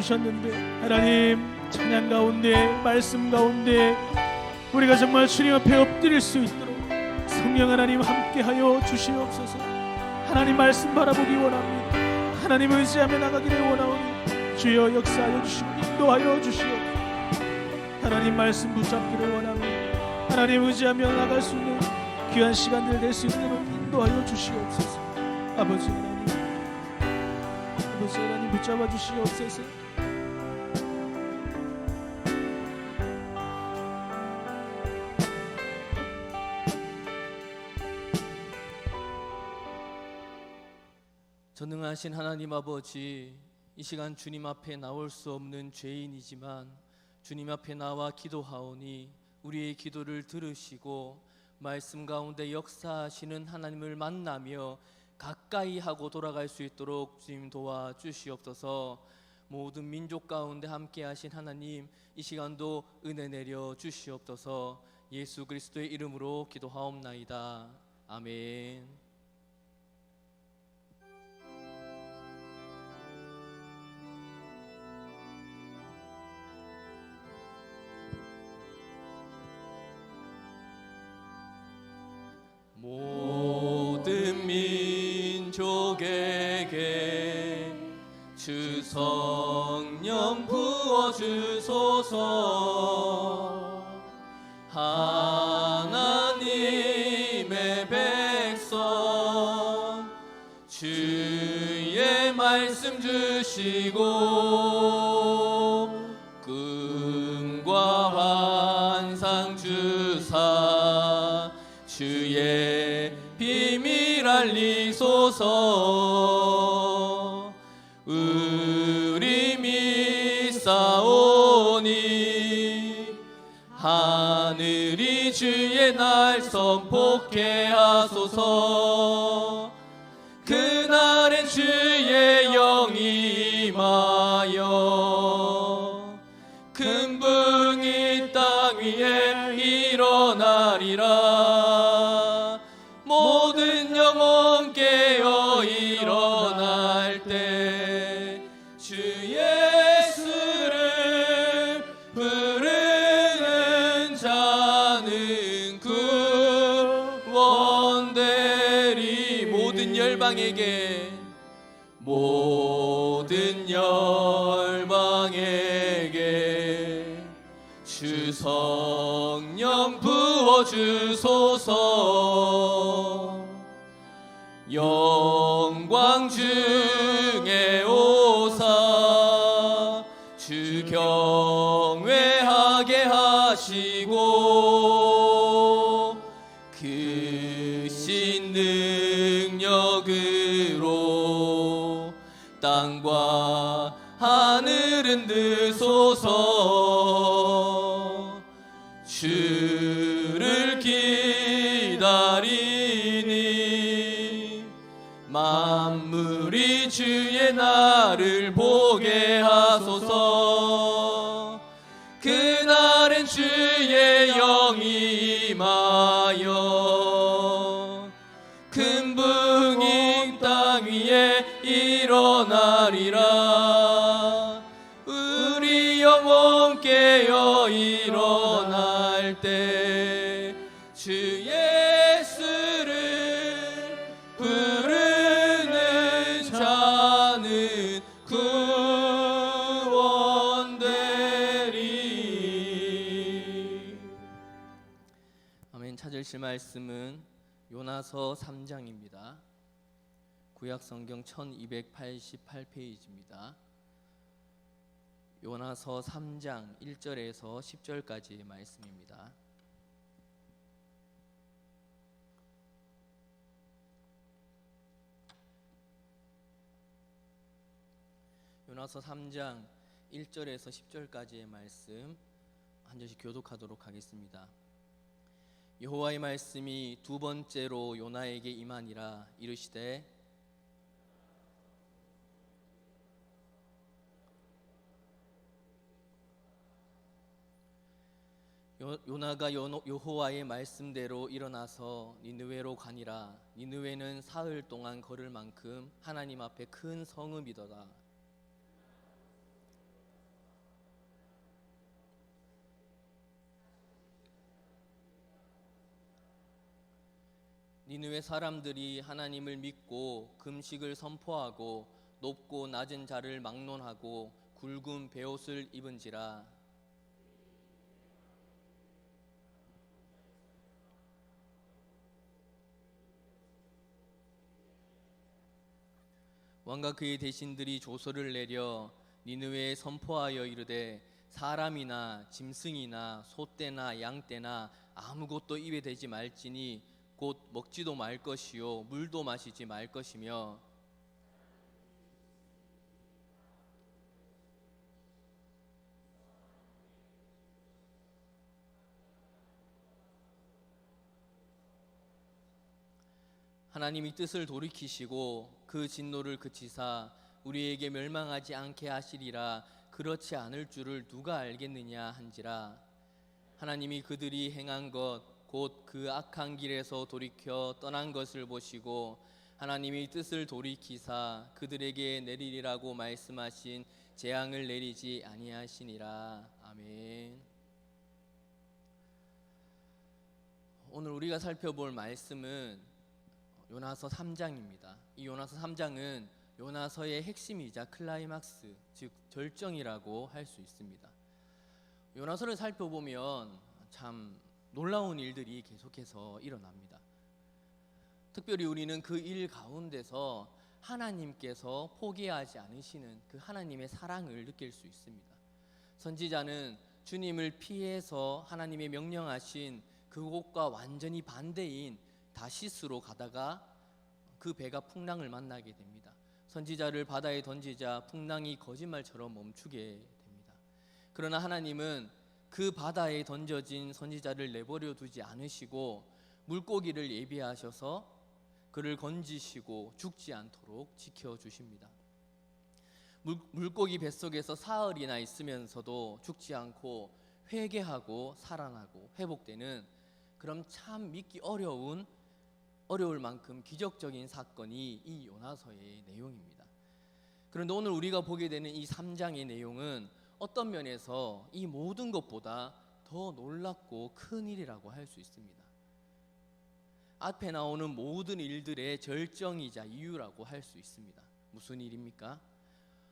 주셨는데, 하나님 찬양 가운데 말씀 가운데 우리가 정말 주님 앞에 엎드릴 수 있도록 성령 하나님 함께하여 주시옵소서. 하나님 말씀 바라보기 원합니다. 하나님 의지하며 나가기를 원하오니 주여 역사하여 주시고 인도하여 주시옵소서. 하나님 말씀 붙잡기를 원합니다. 하나님 의지하며 나갈 수 있는 귀한 시간들 될 수 있도록 인도하여 주시옵소서. 아버지 하나님 붙잡아 주시옵소서. 전능하신 하나님 아버지, 이 시간 주님 앞에 나올 수 없는 죄인이지만 주님 앞에 나와 기도하오니 우리의 기도를 들으시고 말씀 가운데 역사하시는 하나님을 만나며 가까이 하고 돌아갈 수 있도록 주님 도와주시옵소서. 모든 민족 가운데 함께 하신 하나님, 이 시간도 은혜 내려 주시옵소서. 예수 그리스도의 이름으로 기도하옵나이다. 아멘. 모든 민족에게 주 성령 부어주소서. 하나님의 백성 주의 말씀 주시고 꿈과 환상 주사 주의 비밀 알리소서. 우리 믿사오니 하늘이 주의 날 선포케 하소서. 그날엔 주의 영이 임하여 금붕이 땅 위에 일어나리라. 모든 영혼 깨어 일어날 때 주 예수를 부르는 자는 구원되리. 모든 열방에게 주 성령 부어주소서. 영광 중에 오사 주 경외하게 하시고 크신 능력으로 땅과 하늘 흔드소서. 주를 기다리니 만물이 주의 날을 보게 하소서. 그날엔 주의 영이 임하여 금붕이 땅 위에 일어나리라. 우리 영혼 깨어 일어날 때 주 예수를 부르는 자는 구원되리. 아멘. 찾으실 말씀은 요나서 3장입니다. 구약성경 1288페이지입니다. 요나서 3장 1절에서 10절까지의 말씀입니다. 요나서 3장 1절에서 10절까지의 말씀 한 절씩 교독하도록 하겠습니다. 여호와의 말씀이 두 번째로 요나에게 임하니라. 이르시되 요나가 여호와의 말씀대로 일어나서 니느웨로 가니라. 니느웨는 사흘 동안 걸을 만큼 하나님 앞에 큰 성읍이더라. 니느웨 사람들이 하나님을 믿고 금식을 선포하고 높고 낮은 자를 막론하고 굵은 베옷을 입은지라. 왕과 그의 대신들이 조서를 내려 니느웨에 선포하여 이르되 사람이나 짐승이나 소떼나 양떼나 아무것도 입에 대지 말지니 곧 먹지도 말 것이요 물도 마시지 말 것이며 하나님이 뜻을 돌이키시고 그 진노를 그치사 우리에게 멸망하지 않게 하시리라. 그렇지 않을 줄을 누가 알겠느냐 한지라. 하나님이 그들이 행한 것 곧 그 악한 길에서 돌이켜 떠난 것을 보시고 하나님이 뜻을 돌이키사 그들에게 내리리라고 말씀하신 재앙을 내리지 아니하시니라. 아멘. 오늘 우리가 살펴볼 말씀은 요나서 3장입니다. 이 요나서 3장은 요나서의 핵심이자 클라이막스, 즉 절정이라고 할 수 있습니다. 요나서를 살펴보면 참 놀라운 일들이 계속해서 일어납니다. 특별히 우리는 그 일 가운데서 하나님께서 포기하지 않으시는 그 하나님의 사랑을 느낄 수 있습니다. 선지자는 주님을 피해서 하나님의 명령하신 그곳과 완전히 반대인 다시스로 가다가 그 배가 풍랑을 만나게 됩니다. 선지자를 바다에 던지자 풍랑이 거짓말처럼 멈추게 됩니다. 그러나 하나님은 그 바다에 던져진 선지자를 내버려 두지 않으시고 물고기를 예비하셔서 그를 건지시고 죽지 않도록 지켜주십니다. 물고기 뱃속에서 사흘이나 있으면서도 죽지 않고 회개하고 살아나고 회복되는 그럼 참 믿기 어려울 만큼 기적적인 사건이 이 요나서의 내용입니다. 그런데 오늘 우리가 보게 되는 이 3장의 내용은 어떤 면에서 이 모든 것보다 더 놀랍고 큰 일이라고 할 수 있습니다. 앞에 나오는 모든 일들의 절정이자 이유라고 할 수 있습니다. 무슨 일입니까?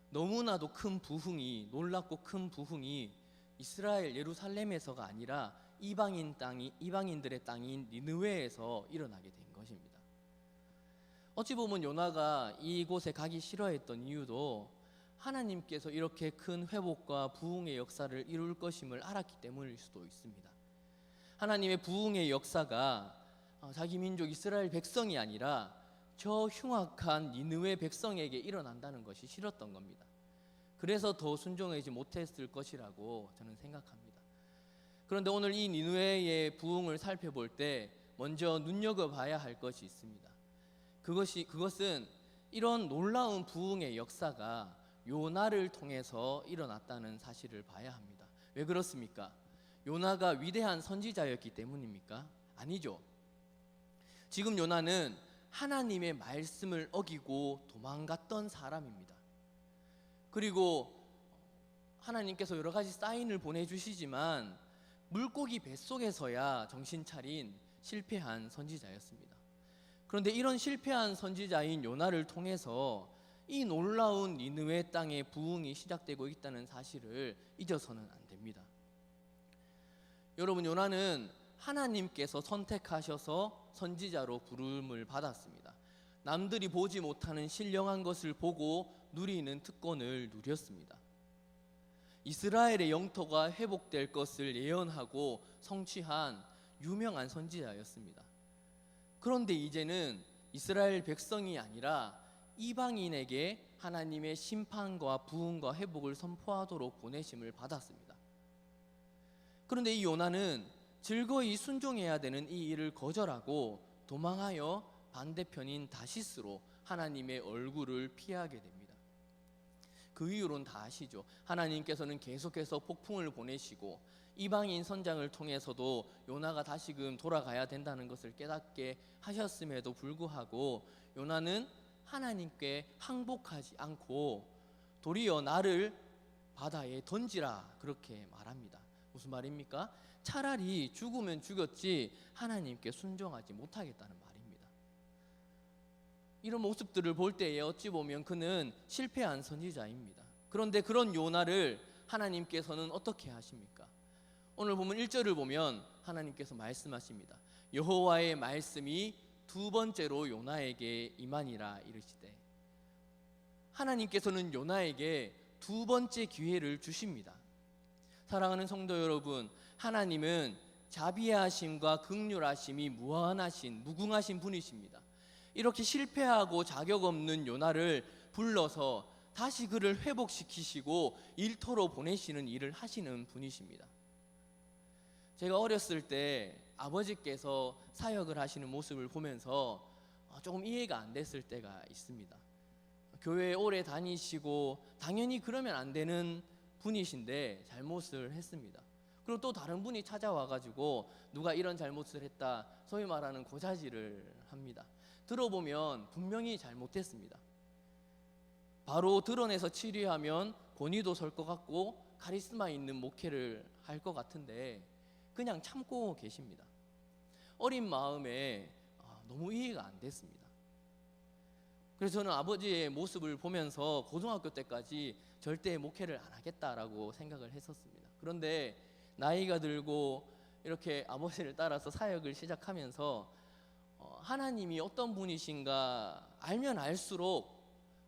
너무나도 큰 부흥이, 놀랍고 큰 부흥이 이스라엘 예루살렘에서가 아니라 이방인들의 땅인 니느웨에서 일어나게 된 것입니다. 어찌 보면 요나가 이곳에 가기 싫어했던 이유도 하나님께서 이렇게 큰 회복과 부흥의 역사를 이룰 것임을 알았기 때문일 수도 있습니다. 하나님의 부흥의 역사가 자기 민족 이스라엘 백성이 아니라 저 흉악한 니느웨 백성에게 일어난다는 것이 싫었던 겁니다. 그래서 더 순종하지 못했을 것이라고 저는 생각합니다. 그런데 오늘 이 니느웨의 부흥을 살펴볼 때 먼저 눈여겨봐야 할 것이 있습니다. 그것은 이런 놀라운 부흥의 역사가 요나를 통해서 일어났다는 사실을 봐야 합니다. 왜 그렇습니까? 요나가 위대한 선지자였기 때문입니까? 아니죠. 지금 요나는 하나님의 말씀을 어기고 도망갔던 사람입니다. 그리고 하나님께서 여러 가지 사인을 보내주시지만 물고기 뱃속에서야 정신 차린 실패한 선지자였습니다. 그런데 이런 실패한 선지자인 요나를 통해서 이 놀라운 니느웨 땅의 부흥이 시작되고 있다는 사실을 잊어서는 안 됩니다. 여러분, 요나는 하나님께서 선택하셔서 선지자로 부름을 받았습니다. 남들이 보지 못하는 신령한 것을 보고 누리는 특권을 누렸습니다. 이스라엘의 영토가 회복될 것을 예언하고 성취한 유명한 선지자였습니다. 그런데 이제는 이스라엘 백성이 아니라 이방인에게 하나님의 심판과 부흥과 회복을 선포하도록 보내심을 받았습니다. 그런데 이 요나는 즐거이 순종해야 되는 이 일을 거절하고 도망하여 반대편인 다시스로 하나님의 얼굴을 피하게 됩니다. 그 이유로는 다 아시죠. 하나님께서는 계속해서 폭풍을 보내시고 이방인 선장을 통해서도 요나가 다시금 돌아가야 된다는 것을 깨닫게 하셨음에도 불구하고 요나는 하나님께 항복하지 않고 도리어 나를 바다에 던지라 그렇게 말합니다. 무슨 말입니까? 차라리 죽으면 죽였지 하나님께 순종하지 못하겠다는 말입니다. 이런 모습들을 볼 때에 어찌 보면 그는 실패한 선지자입니다. 그런데 그런 요나를 하나님께서는 어떻게 하십니까? 오늘 보면 1절을 보면 하나님께서 말씀하십니다. 여호와의 말씀이 두 번째로 요나에게 임하니라 이르시되, 하나님께서는 요나에게 두 번째 기회를 주십니다. 사랑하는 성도 여러분, 하나님은 자비하심과 긍휼하심이 무한하신 무궁하신 분이십니다. 이렇게 실패하고 자격 없는 요나를 불러서 다시 그를 회복시키시고 일터로 보내시는 일을 하시는 분이십니다. 제가 어렸을 때 아버지께서 사역을 하시는 모습을 보면서 조금 이해가 안 됐을 때가 있습니다. 교회에 오래 다니시고 당연히 그러면 안 되는 분이신데 잘못을 했습니다. 그리고 또 다른 분이 찾아와가지고 누가 이런 잘못을 했다, 소위 말하는 고자질을 합니다. 들어보면 분명히 잘못했습니다. 바로 드러내서 치료하면 권위도 설 것 같고 카리스마 있는 목회를 할 것 같은데 그냥 참고 계십니다. 어린 마음에 너무 이해가 안 됐습니다. 그래서 저는 아버지의 모습을 보면서 고등학교 때까지 절대 목회를 안 하겠다라고 생각을 했었습니다. 그런데 나이가 들고 이렇게 아버지를 따라서 사역을 시작하면서 하나님이 어떤 분이신가 알면 알수록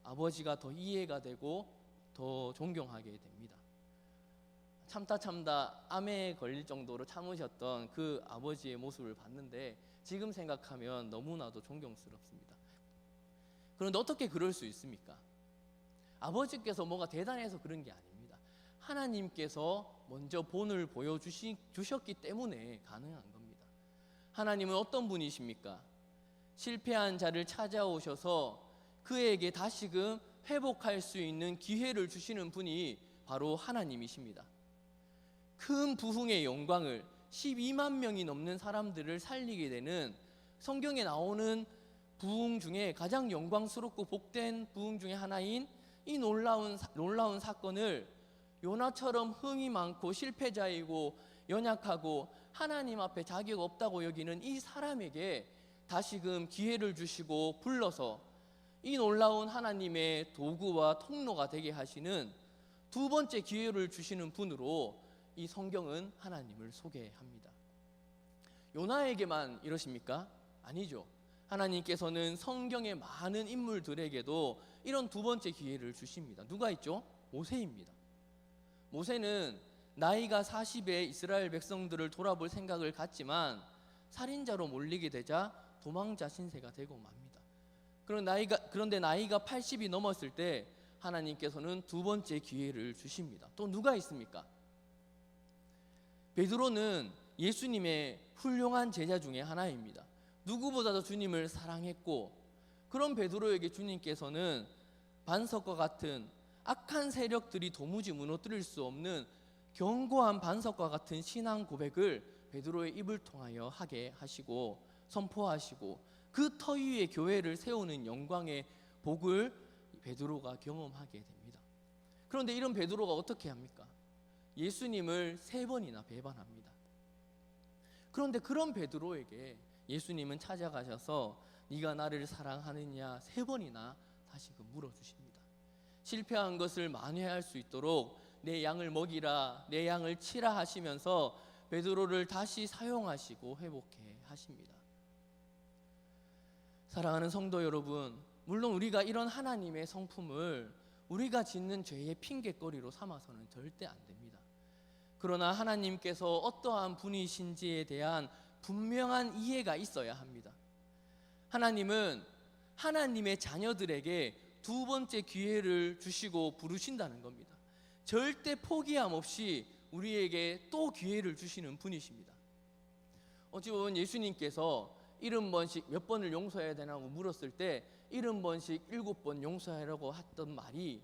아버지가 더 이해가 되고 더 존경하게 됩니다. 참다 암에 걸릴 정도로 참으셨던 그 아버지의 모습을 봤는데 지금 생각하면 너무나도 존경스럽습니다. 그런데 어떻게 그럴 수 있습니까? 아버지께서 뭐가 대단해서 그런 게 아닙니다. 하나님께서 먼저 본을 보여주셨기 때문에 가능한 겁니다. 하나님은 어떤 분이십니까? 실패한 자를 찾아오셔서 그에게 다시금 회복할 수 있는 기회를 주시는 분이 바로 하나님이십니다. 큰 부흥의 영광을 12만 명이 넘는 사람들을 살리게 되는 성경에 나오는 부흥 중에 가장 영광스럽고 복된 부흥 중에 하나인 이 놀라운 사건을 요나처럼 흥이 많고 실패자이고 연약하고 하나님 앞에 자격 없다고 여기는 이 사람에게 다시금 기회를 주시고 불러서 이 놀라운 하나님의 도구와 통로가 되게 하시는 두 번째 기회를 주시는 분으로 이 성경은 하나님을 소개합니다. 요나에게만 이러십니까? 아니죠. 하나님께서는 성경의 많은 인물들에게도 이런 두 번째 기회를 주십니다. 누가 있죠? 모세입니다. 모세는 나이가 40에 이스라엘 백성들을 돌아볼 생각을 갖지만 살인자로 몰리게 되자 도망자 신세가 되고 맙니다. 그런데 나이가 80이 넘었을 때 하나님께서는 두 번째 기회를 주십니다. 또 누가 있습니까? 베드로는 예수님의 훌륭한 제자 중에 하나입니다. 누구보다도 주님을 사랑했고 그런 베드로에게 주님께서는 반석과 같은 악한 세력들이 도무지 무너뜨릴 수 없는 견고한 반석과 같은 신앙 고백을 베드로의 입을 통하여 하게 하시고 선포하시고 그 터 위에 교회를 세우는 영광의 복을 베드로가 경험하게 됩니다. 그런데 이런 베드로가 어떻게 합니까? 예수님을 3번이나 배반합니다. 그런데 그런 베드로에게 예수님은 찾아가셔서 네가 나를 사랑하느냐 3번이나 다시금 물어주십니다. 실패한 것을 만회할 수 있도록 내 양을 먹이라, 내 양을 치라 하시면서 베드로를 다시 사용하시고 회복해 하십니다. 사랑하는 성도 여러분, 물론 우리가 이런 하나님의 성품을 우리가 짓는 죄의 핑계거리로 삼아서는 절대 안 됩니다. 그러나 하나님께서 어떠한 분이신지에 대한 분명한 이해가 있어야 합니다. 하나님은 하나님의 자녀들에게 두 번째 기회를 주시고 부르신다는 겁니다. 절대 포기함 없이 우리에게 또 기회를 주시는 분이십니다. 어찌 보면 예수님께서 70번씩 몇 번을 용서해야 되냐고 물었을 때 70번씩 7번 용서하라고 했던 말이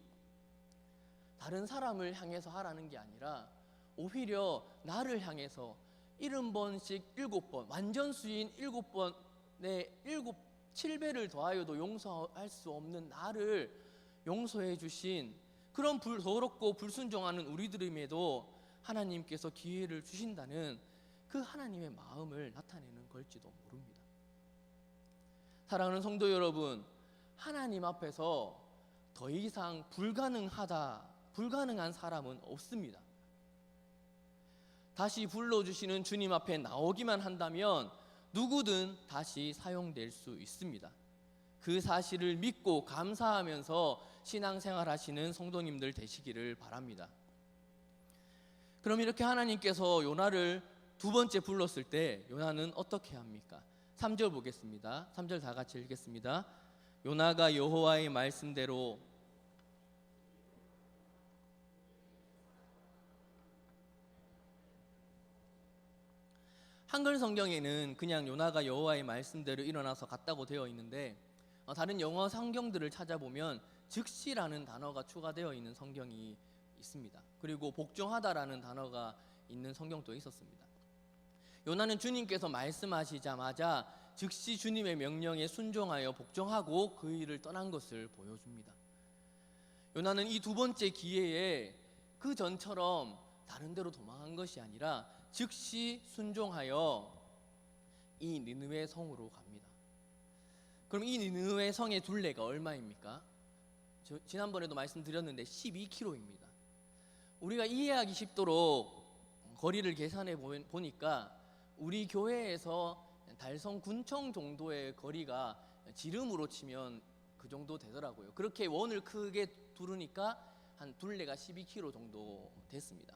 다른 사람을 향해서 하라는 게 아니라 오히려 나를 향해서 70번씩 7번 완전수인 7번에 7배를 더하여도 용서할 수 없는 나를 용서해 주신 그런 더럽고 불순종하는 우리들임에도 하나님께서 기회를 주신다는 그 하나님의 마음을 나타내는 걸지도 모릅니다. 사랑하는 성도 여러분, 하나님 앞에서 더 이상 불가능한 사람은 없습니다. 다시 불러주시는 주님 앞에 나오기만 한다면 누구든 다시 사용될 수 있습니다. 그 사실을 믿고 감사하면서 신앙생활 하시는 성도님들 되시기를 바랍니다. 그럼 이렇게 하나님께서 요나를 두 번째 불렀을 때 요나는 어떻게 합니까? 3절 보겠습니다. 3절 다 같이 읽겠습니다. 요나가 여호와의 말씀대로 한글 성경에는 그냥 요나가 여호와의 말씀대로 일어나서 갔다고 되어 있는데 다른 영어 성경들을 찾아보면 즉시라는 단어가 추가되어 있는 성경이 있습니다. 그리고 복종하다라는 단어가 있는 성경도 있었습니다. 요나는 주님께서 말씀하시자마자 즉시 주님의 명령에 순종하여 복종하고 그 일을 떠난 것을 보여줍니다. 요나는 이 두 번째 기회에 그 전처럼 다른 데로 도망한 것이 아니라 즉시 순종하여 이 니느웨 성으로 갑니다. 그럼 이 니느웨 성의 둘레가 얼마입니까? 지난번에도 말씀드렸는데 12km입니다. 우리가 이해하기 쉽도록 거리를 계산해 보니까 우리 교회에서 달성 군청 정도의 거리가 지름으로 치면 그 정도 되더라고요. 그렇게 원을 크게 두르니까 한 둘레가 12km 정도 됐습니다.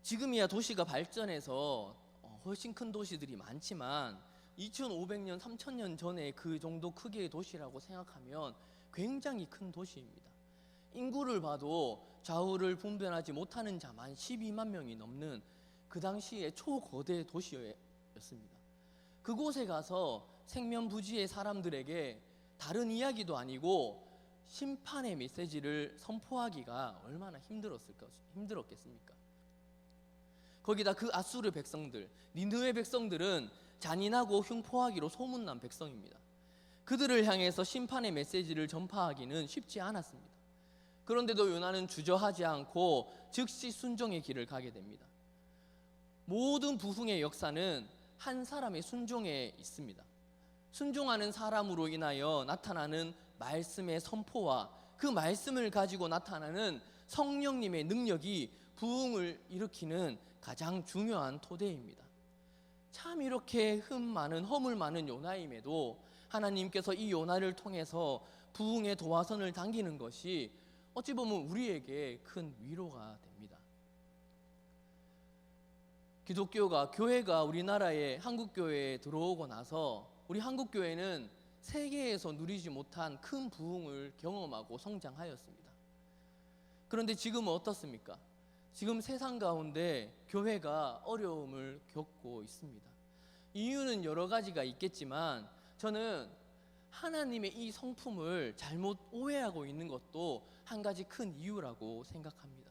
지금이야 도시가 발전해서 훨씬 큰 도시들이 많지만 2500년, 3000년 전에 그 정도 크기의 도시라고 생각하면 굉장히 큰 도시입니다. 인구를 봐도 좌우를 분별하지 못하는 자만 12만 명이 넘는 그 당시의 초거대 도시였습니다. 그곳에 가서 생면부지의 사람들에게 다른 이야기도 아니고 심판의 메시지를 선포하기가 얼마나 힘들었겠습니까? 거기다 그 아수르 백성들, 니느웨 백성들은 잔인하고 흉포하기로 소문난 백성입니다. 그들을 향해서 심판의 메시지를 전파하기는 쉽지 않았습니다. 그런데도 요나는 주저하지 않고 즉시 순종의 길을 가게 됩니다. 모든 부흥의 역사는 한 사람의 순종에 있습니다. 순종하는 사람으로 인하여 나타나는 말씀의 선포와 그 말씀을 가지고 나타나는 성령님의 능력이 부흥을 일으키는 가장 중요한 토대입니다. 참 이렇게 허물 많은 요나임에도 하나님께서 이 요나를 통해서 부흥의 도화선을 당기는 것이 어찌 보면 우리에게 큰 위로가 됩니다. 교회가 우리나라에 한국교회에 들어오고 나서 우리 한국교회는 세계에서 누리지 못한 큰 부흥을 경험하고 성장하였습니다. 그런데 지금은 어떻습니까? 지금 세상 가운데 교회가 어려움을 겪고 있습니다. 이유는 여러 가지가 있겠지만 저는 하나님의 이 성품을 잘못 오해하고 있는 것도 한 가지 큰 이유라고 생각합니다.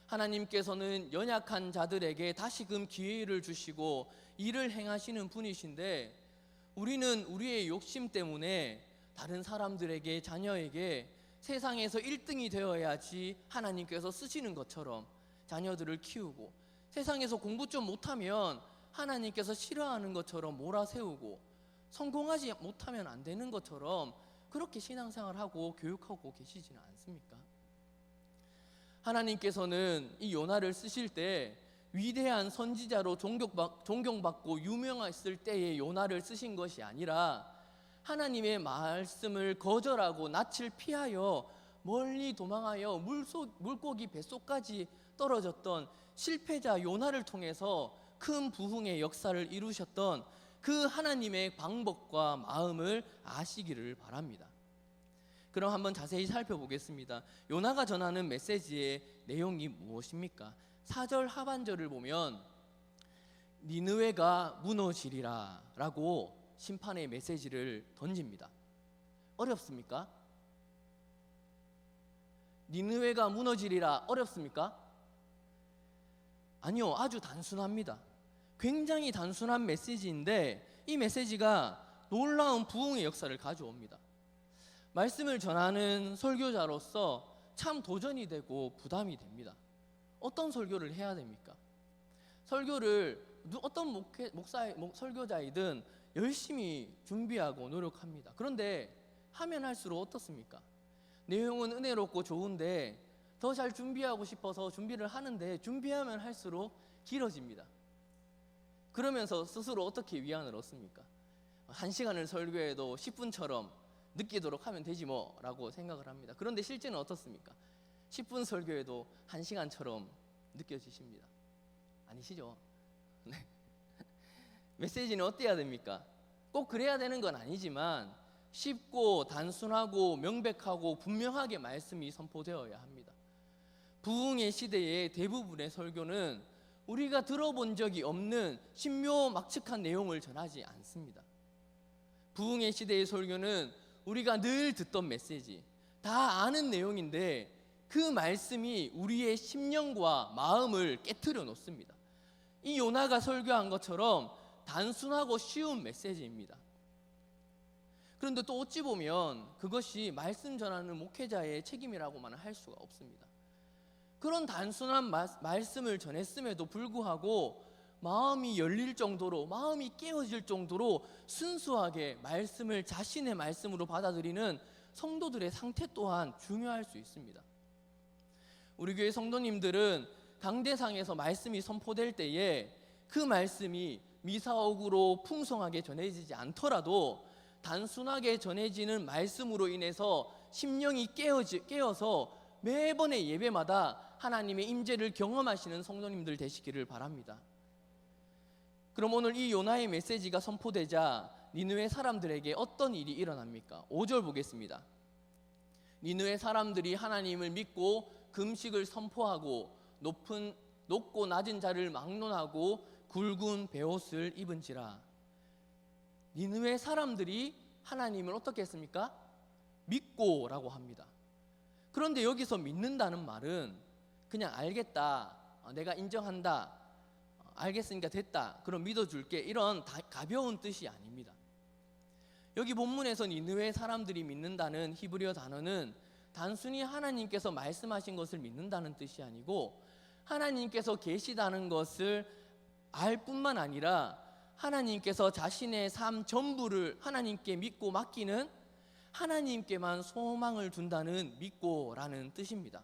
하나님께서는 연약한 자들에게 다시금 기회를 주시고 일을 행하시는 분이신데 우리는 우리의 욕심 때문에 다른 사람들에게, 자녀에게 세상에서 1등이 되어야지 하나님께서 쓰시는 것처럼 자녀들을 키우고, 세상에서 공부 좀 못하면 하나님께서 싫어하는 것처럼 몰아세우고, 성공하지 못하면 안 되는 것처럼 그렇게 신앙생활하고 교육하고 계시지는 않습니까? 하나님께서는 이 요나를 쓰실 때 위대한 선지자로 존경받고 유명했을 때의 요나를 쓰신 것이 아니라 하나님의 말씀을 거절하고 낯을 피하여 멀리 도망하여 물고기 뱃속까지 떨어졌던 실패자 요나를 통해서 큰 부흥의 역사를 이루셨던 그 하나님의 방법과 마음을 아시기를 바랍니다. 그럼 한번 자세히 살펴보겠습니다. 요나가 전하는 메시지의 내용이 무엇입니까? 4절 하반절을 보면 니느웨가 무너지리라 라고 심판의 메시지를 던집니다. 어렵습니까? 니느웨가 무너지리라 어렵습니까? 아니요, 아주 단순합니다. 굉장히 단순한 메시지인데 이 메시지가 놀라운 부흥의 역사를 가져옵니다. 말씀을 전하는 설교자로서 참 도전이 되고 부담이 됩니다. 어떤 설교를 해야 됩니까? 설교를 어떤 설교자이든 열심히 준비하고 노력합니다. 그런데 하면 할수록 어떻습니까? 내용은 은혜롭고 좋은데 더 잘 준비하고 싶어서 준비를 하는데 준비하면 할수록 길어집니다. 그러면서 스스로 어떻게 위안을 얻습니까? 1시간을 설교해도 10분처럼 느끼도록 하면 되지 뭐 라고 생각을 합니다. 그런데 실제는 어떻습니까? 10분 설교해도 1시간처럼 느껴지십니다. 아니시죠? 네. 메시지는 어때야 됩니까? 꼭 그래야 되는 건 아니지만 쉽고 단순하고 명백하고 분명하게 말씀이 선포되어야 합니다. 부흥의 시대의 대부분의 설교는 우리가 들어본 적이 없는 신묘막측한 내용을 전하지 않습니다. 부흥의 시대의 설교는 우리가 늘 듣던 메시지, 다 아는 내용인데 그 말씀이 우리의 심령과 마음을 깨트려 놓습니다. 이 요나가 설교한 것처럼 단순하고 쉬운 메시지입니다. 그런데 또 어찌 보면 그것이 말씀 전하는 목회자의 책임이라고만 할 수가 없습니다. 그런 단순한 말씀을 전했음에도 불구하고 마음이 열릴 정도로, 마음이 깨어질 정도로 순수하게 말씀을 자신의 말씀으로 받아들이는 성도들의 상태 또한 중요할 수 있습니다. 우리 교회 성도님들은 강대상에서 말씀이 선포될 때에 그 말씀이 미사옥으로 풍성하게 전해지지 않더라도 단순하게 전해지는 말씀으로 인해서 심령이 깨어서 매번의 예배마다 하나님의 임재를 경험하시는 성도님들 되시기를 바랍니다. 그럼 오늘 이 요나의 메시지가 선포되자 니느웨 사람들에게 어떤 일이 일어납니까? 5절 보겠습니다. 니느웨 사람들이 하나님을 믿고 금식을 선포하고 높고 낮은 자를 막론하고 굵은 베옷을 입은지라. 니느웨 사람들이 하나님을 어떻게 했습니까? 믿고라고 합니다. 그런데 여기서 믿는다는 말은 그냥 알겠다, 내가 인정한다, 알겠으니까 됐다, 그럼 믿어줄게, 이런 가벼운 뜻이 아닙니다. 여기 본문에서 니느웨 사람들이 믿는다는 히브리어 단어는 단순히 하나님께서 말씀하신 것을 믿는다는 뜻이 아니고 하나님께서 계시다는 것을 알 뿐만 아니라 하나님께서 자신의 삶 전부를 하나님께 믿고 맡기는, 하나님께만 소망을 둔다는 믿고라는 뜻입니다.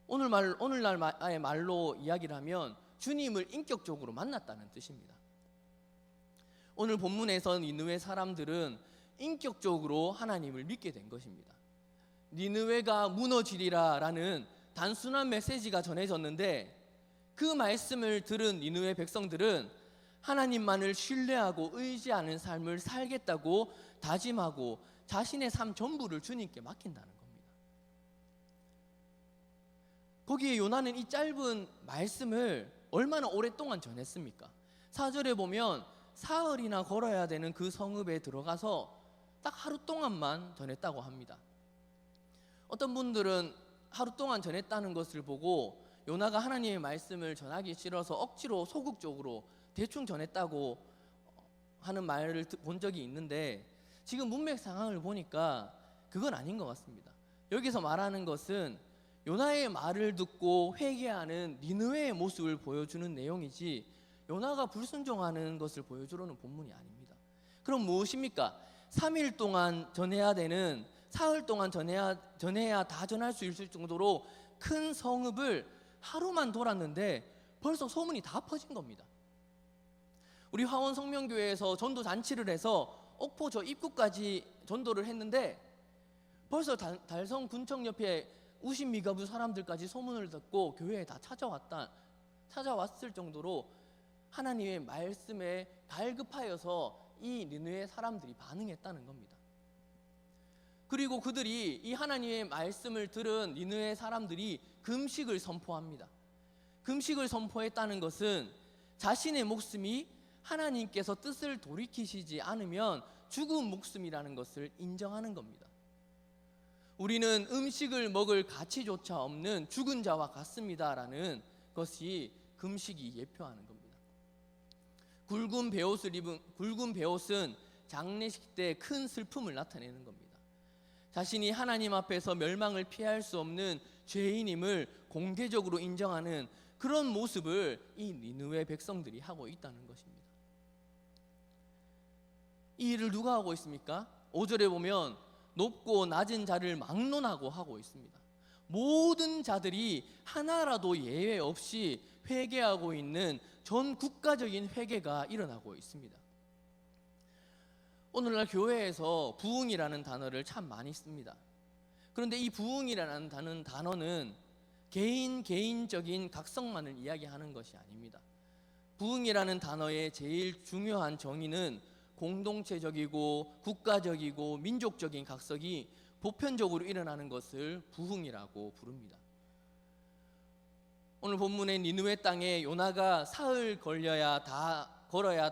오늘날의 말로 이야기를 하면 주님을 인격적으로 만났다는 뜻입니다. 오늘 본문에서 니느웨 사람들은 인격적으로 하나님을 믿게 된 것입니다. 니느웨가 무너지리라 라는 단순한 메시지가 전해졌는데 그 말씀을 들은 니느웨 백성들은 하나님만을 신뢰하고 의지하는 삶을 살겠다고 다짐하고 자신의 삶 전부를 주님께 맡긴다는 겁니다. 거기에 요나는 이 짧은 말씀을 얼마나 오랫동안 전했습니까? 4절에 보면 사흘이나 걸어야 되는 그 성읍에 들어가서 딱 하루 동안만 전했다고 합니다. 어떤 분들은 하루 동안 전했다는 것을 보고 요나가 하나님의 말씀을 전하기 싫어서 억지로 소극적으로 대충 전했다고 하는 말을 본 적이 있는데 지금 문맥 상황을 보니까 그건 아닌 것 같습니다. 여기서 말하는 것은 요나의 말을 듣고 회개하는 니느웨의 모습을 보여주는 내용이지 요나가 불순종하는 것을 보여주려는 본문이 아닙니다. 그럼 무엇입니까? 3일 동안 전해야 되는, 사흘 동안 전해야 다 전할 수 있을 정도로 큰 성읍을 하루만 돌았는데 벌써 소문이 다 퍼진 겁니다. 우리 화원 성명교회에서 전도 잔치를 해서 옥포 저 입구까지 전도를 했는데 벌써 달성 군청 옆에 우신 미가부 사람들까지 소문을 듣고 교회에 다 찾아왔을 정도로 하나님의 말씀에 갈급하여서 이 니느웨 사람들이 반응했다는 겁니다. 그리고 그들이 이 하나님의 말씀을 들은 니느웨 사람들이 금식을 선포합니다. 금식을 선포했다는 것은 자신의 목숨이 하나님께서 뜻을 돌이키시지 않으면 죽은 목숨이라는 것을 인정하는 겁니다. 우리는 음식을 먹을 가치조차 없는 죽은 자와 같습니다라는 것이 금식이 예표하는 겁니다. 굵은 베옷은 장례식 때 큰 슬픔을 나타내는 겁니다. 자신이 하나님 앞에서 멸망을 피할 수 없는 죄인임을 공개적으로 인정하는 그런 모습을 이 니느웨 백성들이 하고 있다는 것입니다. 이 일을 누가 하고 있습니까? 5절에 보면 높고 낮은 자를 막론하고 하고 있습니다. 모든 자들이 하나라도 예외 없이 회개하고 있는 전 국가적인 회개가 일어나고 있습니다. 오늘날 교회에서 부흥이라는 단어를 참 많이 씁니다. 그런데 이 부흥이라는 단어는 개인적인 각성만을 이야기하는 것이 아닙니다. 부흥이라는 단어의 제일 중요한 정의는 공동체적이고 국가적이고 민족적인 각성이 보편적으로 일어나는 것을 부흥이라고 부릅니다. 오늘 본문의 니느웨 땅에 요나가 사흘 걸어야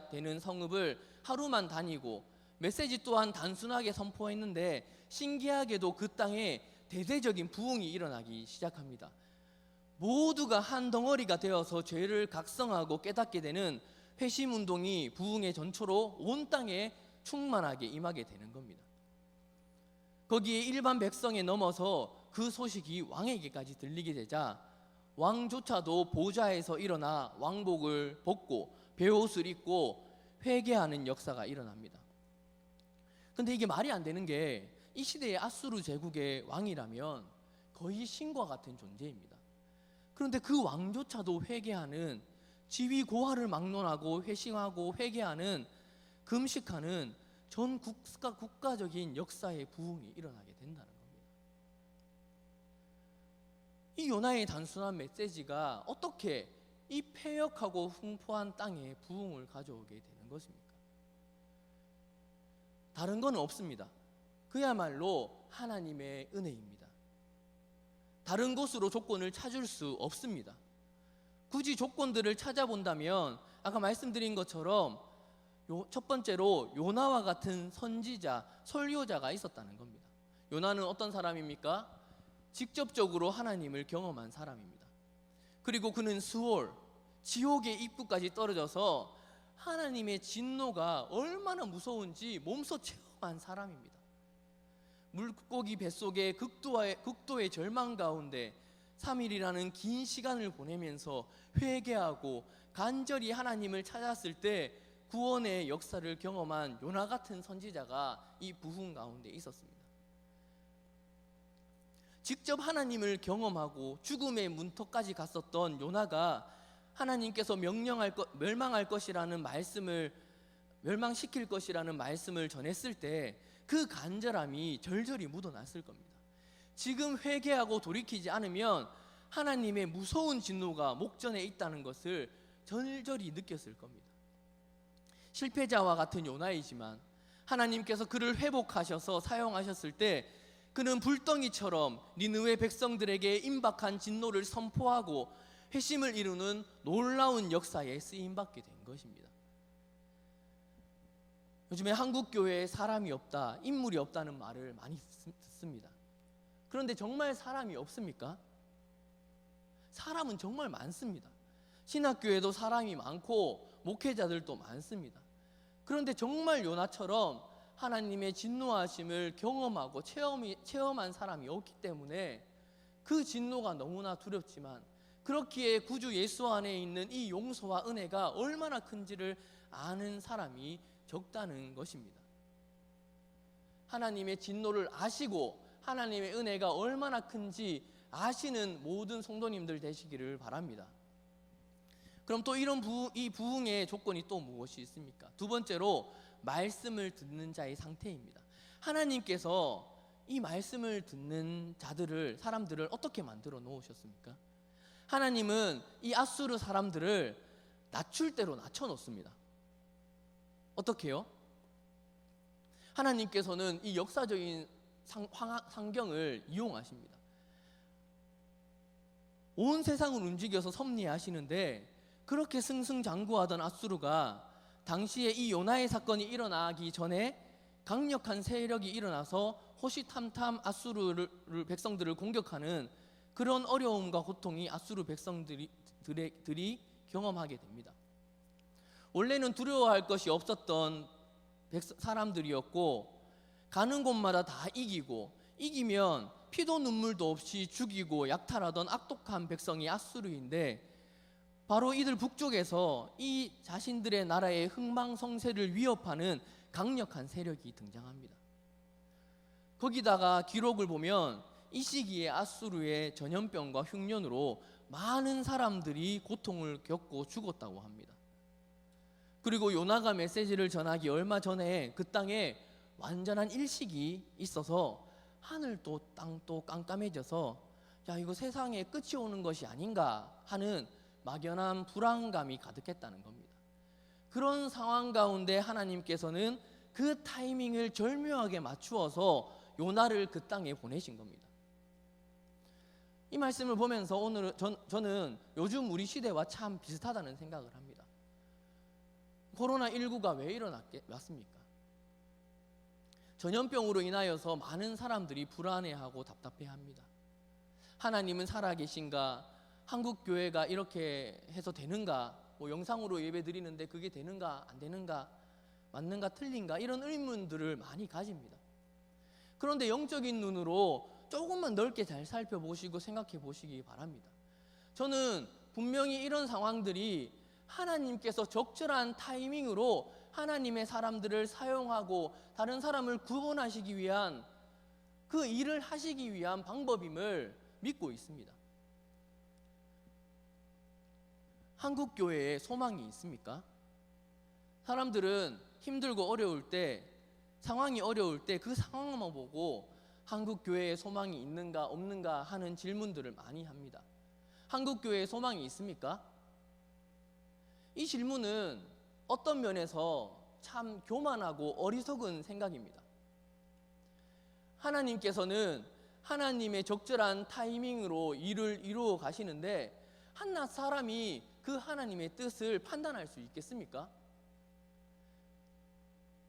되는 성읍을 하루만 다니고 메시지 또한 단순하게 선포했는데 신기하게도 그 땅에 대대적인 부흥이 일어나기 시작합니다. 모두가 한 덩어리가 되어서 죄를 각성하고 깨닫게 되는 회심운동이 부흥의 전초로 온 땅에 충만하게 임하게 되는 겁니다. 거기에 일반 백성에 넘어서 그 소식이 왕에게까지 들리게 되자 왕조차도 보좌에서 일어나 왕복을 벗고 베옷을 입고 회개하는 역사가 일어납니다. 근데 이게 말이 안 되는 게 이 시대의 아수르 제국의 왕이라면 거의 신과 같은 존재입니다. 그런데 그 왕조차도 회개하는, 지위 고하를 막론하고 회심하고 회개하는, 금식하는 전 국가적인 역사의 부흥이 일어나게 된다는 겁니다. 이 요나의 단순한 메시지가 어떻게 이 패역하고 흉포한 땅에 부흥을 가져오게 되는 것입니까? 다른 건 없습니다. 그야말로 하나님의 은혜입니다. 다른 곳으로 조건을 찾을 수 없습니다. 굳이 조건들을 찾아본다면 아까 말씀드린 것처럼 첫 번째로 요나와 같은 선지자, 설교자가 있었다는 겁니다. 요나는 어떤 사람입니까? 직접적으로 하나님을 경험한 사람입니다. 그리고 그는 수월, 지옥의 입구까지 떨어져서 하나님의 진노가 얼마나 무서운지 몸소 체험한 사람입니다. 물고기 뱃속의 극도의 절망 가운데 3일이라는 긴 시간을 보내면서 회개하고 간절히 하나님을 찾았을 때 구원의 역사를 경험한 요나 같은 선지자가 이 부흥 가운데 있었습니다. 직접 하나님을 경험하고 죽음의 문턱까지 갔었던 요나가 하나님께서 멸망할 것이라는 말씀을, 멸망시킬 것이라는 말씀을 전했을 때 그 간절함이 절절히 묻어났을 겁니다. 지금 회개하고 돌이키지 않으면 하나님의 무서운 진노가 목전에 있다는 것을 절절히 느꼈을 겁니다. 실패자와 같은 요나이지만 하나님께서 그를 회복하셔서 사용하셨을 때 그는 불덩이처럼 니느웨 백성들에게 임박한 진노를 선포하고 회심을 이루는 놀라운 역사에 쓰임받게 된 것입니다. 요즘에 한국 교회에 사람이 없다, 인물이 없다는 말을 많이 듣습니다. 그런데 정말 사람이 없습니까? 사람은 정말 많습니다. 신학교에도 사람이 많고 목회자들도 많습니다. 그런데 정말 요나처럼 하나님의 진노하심을 경험하고 체험한 사람이 없기 때문에 그 진노가 너무나 두렵지만 그렇기에 구주 예수 안에 있는 이 용서와 은혜가 얼마나 큰지를 아는 사람이 적다는 것입니다. 하나님의 진노를 아시고 하나님의 은혜가 얼마나 큰지 아시는 모든 성도님들 되시기를 바랍니다. 그럼 또 이 부흥의 조건이 또 무엇이 있습니까? 두 번째로 말씀을 듣는 자의 상태입니다. 하나님께서 이 말씀을 듣는 사람들을 어떻게 만들어 놓으셨습니까? 하나님은 이 아수르 사람들을 낮출 대로 낮춰 놓습니다. 어떻게요? 하나님께서는 이 역사적인 상경을 이용하십니다. 온 세상을 움직여서 섭리하시는데 그렇게 승승장구하던 아수르가 당시에 이 요나의 사건이 일어나기 전에 강력한 세력이 일어나서 호시탐탐 아수르 백성들을 공격하는 그런 어려움과 고통이 아수르 백성들이 경험하게 됩니다. 원래는 두려워할 것이 없었던 사람들이었고 가는 곳마다 다 이기면 피도 눈물도 없이 죽이고 약탈하던 악독한 백성이 아수르인데 바로 이들 북쪽에서 이 자신들의 나라의 흥망성쇠를 위협하는 강력한 세력이 등장합니다. 거기다가 기록을 보면 이 시기에 아수르의 전염병과 흉년으로 많은 사람들이 고통을 겪고 죽었다고 합니다. 그리고 요나가 메시지를 전하기 얼마 전에 그 땅에 완전한 일식이 있어서 하늘도 땅도 깜깜해져서 야, 이거 세상에 끝이 오는 것이 아닌가 하는 막연한 불안감이 가득했다는 겁니다. 그런 상황 가운데 하나님께서는 그 타이밍을 절묘하게 맞추어서 요나를 그 땅에 보내신 겁니다. 이 말씀을 보면서 오늘 저는 요즘 우리 시대와 참 비슷하다는 생각을 합니다. 코로나19가 왜 일어났습니까? 전염병으로 인하여서 많은 사람들이 불안해하고 답답해합니다. 하나님은 살아계신가? 한국교회가 이렇게 해서 되는가? 영상으로 예배 드리는데 그게 되는가? 안 되는가? 맞는가? 틀린가? 이런 의문들을 많이 가집니다. 그런데 영적인 눈으로 조금만 넓게 잘 살펴보시고 생각해 보시기 바랍니다. 저는 분명히 이런 상황들이 하나님께서 적절한 타이밍으로 하나님의 사람들을 사용하고 다른 사람을 구원하시기 위한 그 일을 하시기 위한 방법임을 믿고 있습니다. 한국 교회에 소망이 있습니까? 사람들은 힘들고 어려울 때, 상황이 어려울 때 그 상황만 보고 한국 교회에 소망이 있는가 없는가 하는 질문들을 많이 합니다. 한국 교회에 소망이 있습니까? 이 질문은 어떤 면에서 참 교만하고 어리석은 생각입니다. 하나님께서는 하나님의 적절한 타이밍으로 일을 이루어 가시는데 한낱 사람이 그 하나님의 뜻을 판단할 수 있겠습니까?